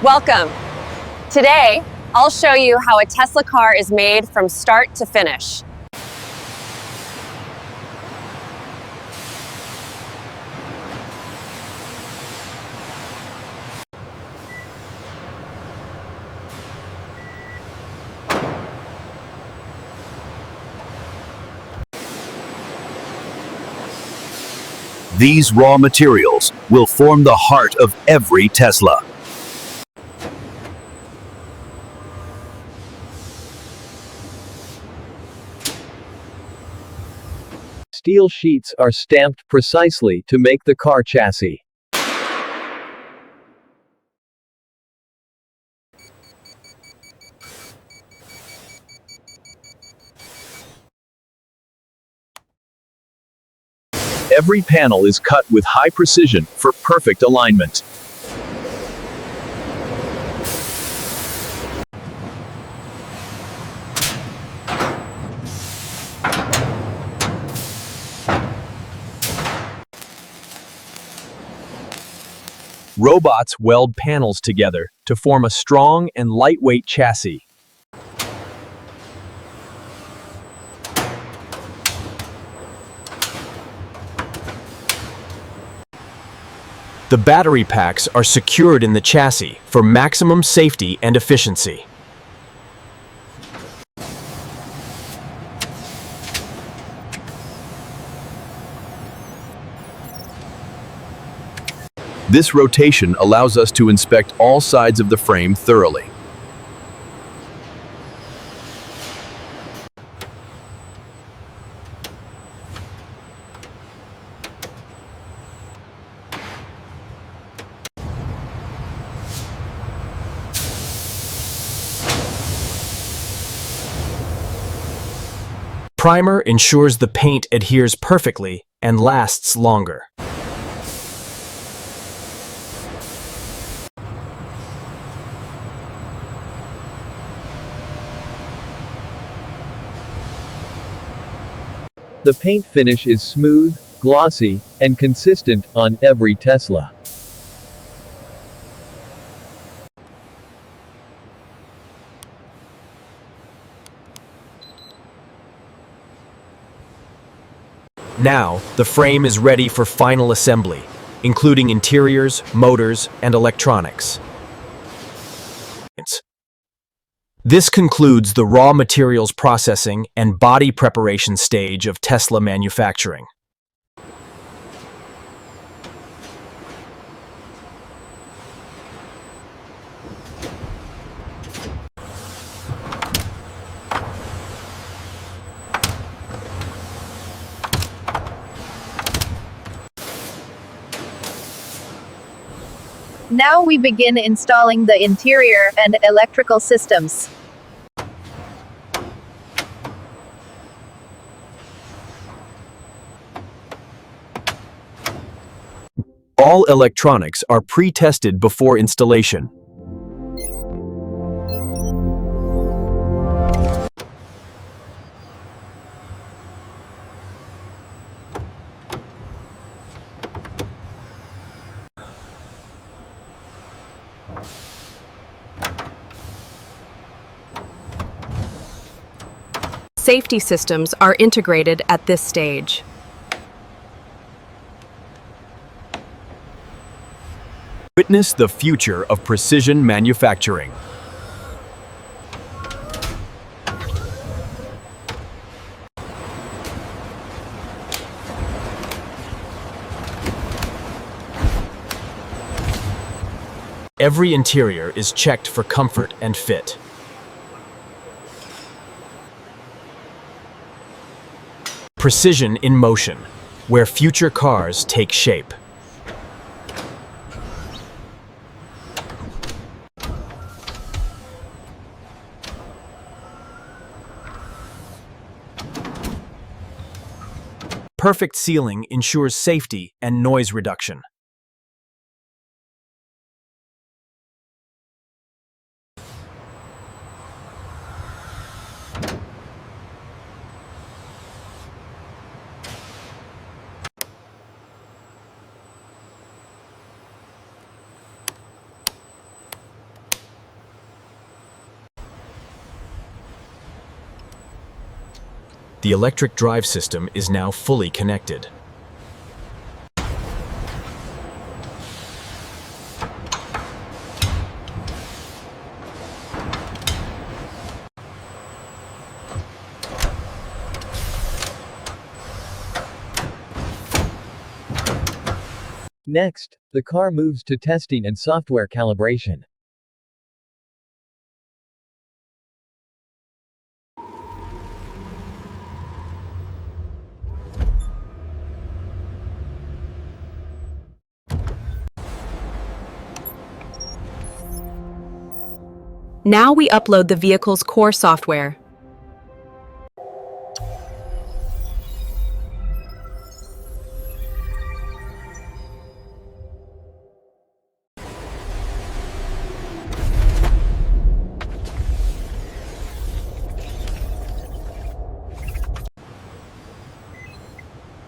Welcome. Today, I'll show you how a Tesla car is made from start to finish. These raw materials will form the heart of every Tesla. Steel sheets are stamped precisely to make the car chassis. Every panel is cut with high precision for perfect alignment. Robots weld panels together to form a strong and lightweight chassis. The battery packs are secured in the chassis for maximum safety and efficiency. This rotation allows us to inspect all sides of the frame thoroughly. Primer ensures the paint adheres perfectly and lasts longer. The paint finish is smooth, glossy, and consistent on every Tesla. Now, the frame is ready for final assembly, including interiors, motors, and electronics. This concludes the raw materials processing and body preparation stage of Tesla manufacturing. Now we begin installing the interior and electrical systems. All electronics are pre-tested before installation. Safety systems are integrated at this stage. Witness the future of precision manufacturing. Every interior is checked for comfort and fit. Precision in motion, where future cars take shape. Perfect sealing ensures safety and noise reduction. The electric drive system is now fully connected. Next, the car moves to testing and software calibration. Now we upload the vehicle's core software.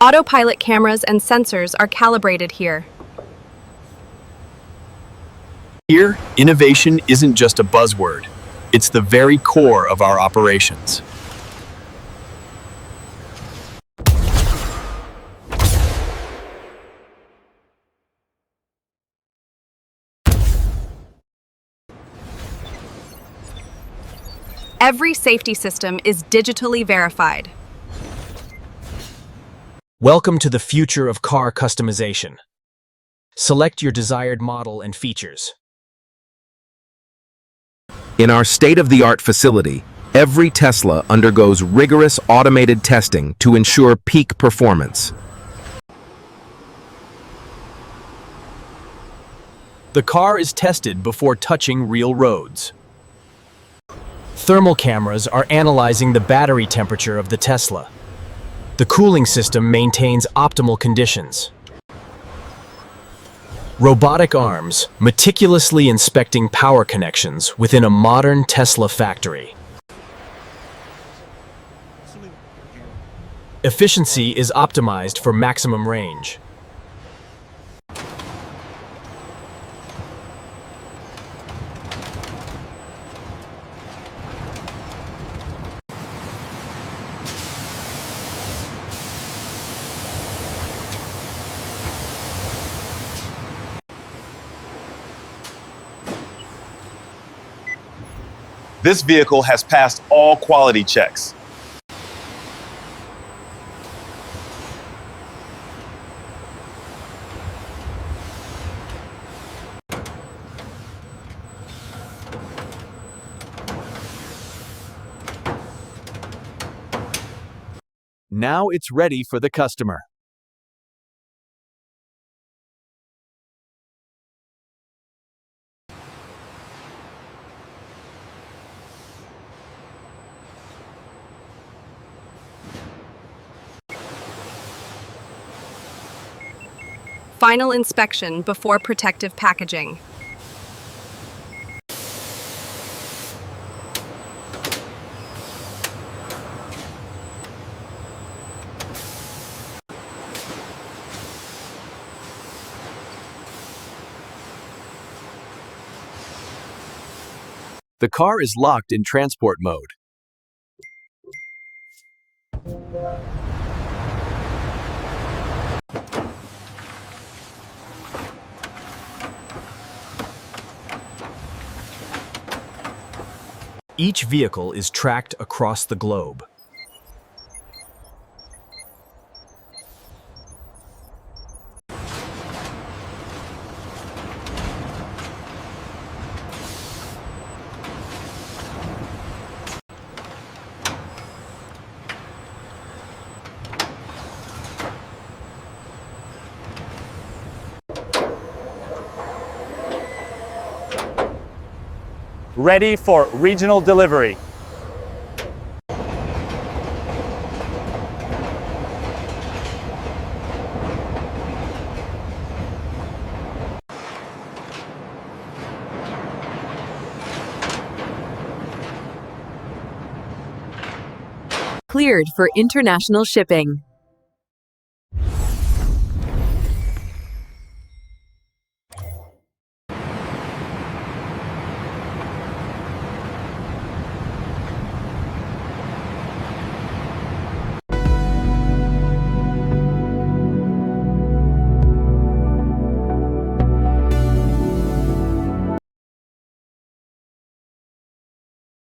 Autopilot cameras and sensors are calibrated here. Here, innovation isn't just a buzzword. It's the very core of our operations. Every safety system is digitally verified. Welcome to the future of car customization. Select your desired model and features. In our state-of-the-art facility, every Tesla undergoes rigorous automated testing to ensure peak performance. The car is tested before touching real roads. Thermal cameras are analyzing the battery temperature of the Tesla. The cooling system maintains optimal conditions. Robotic arms meticulously inspecting power connections within a modern Tesla factory. Efficiency is optimized for maximum range. This vehicle has passed all quality checks. Now it's ready for the customer. Final inspection before protective packaging. The car is locked in transport mode. Each vehicle is tracked across the globe. Ready for regional delivery. Cleared for international shipping.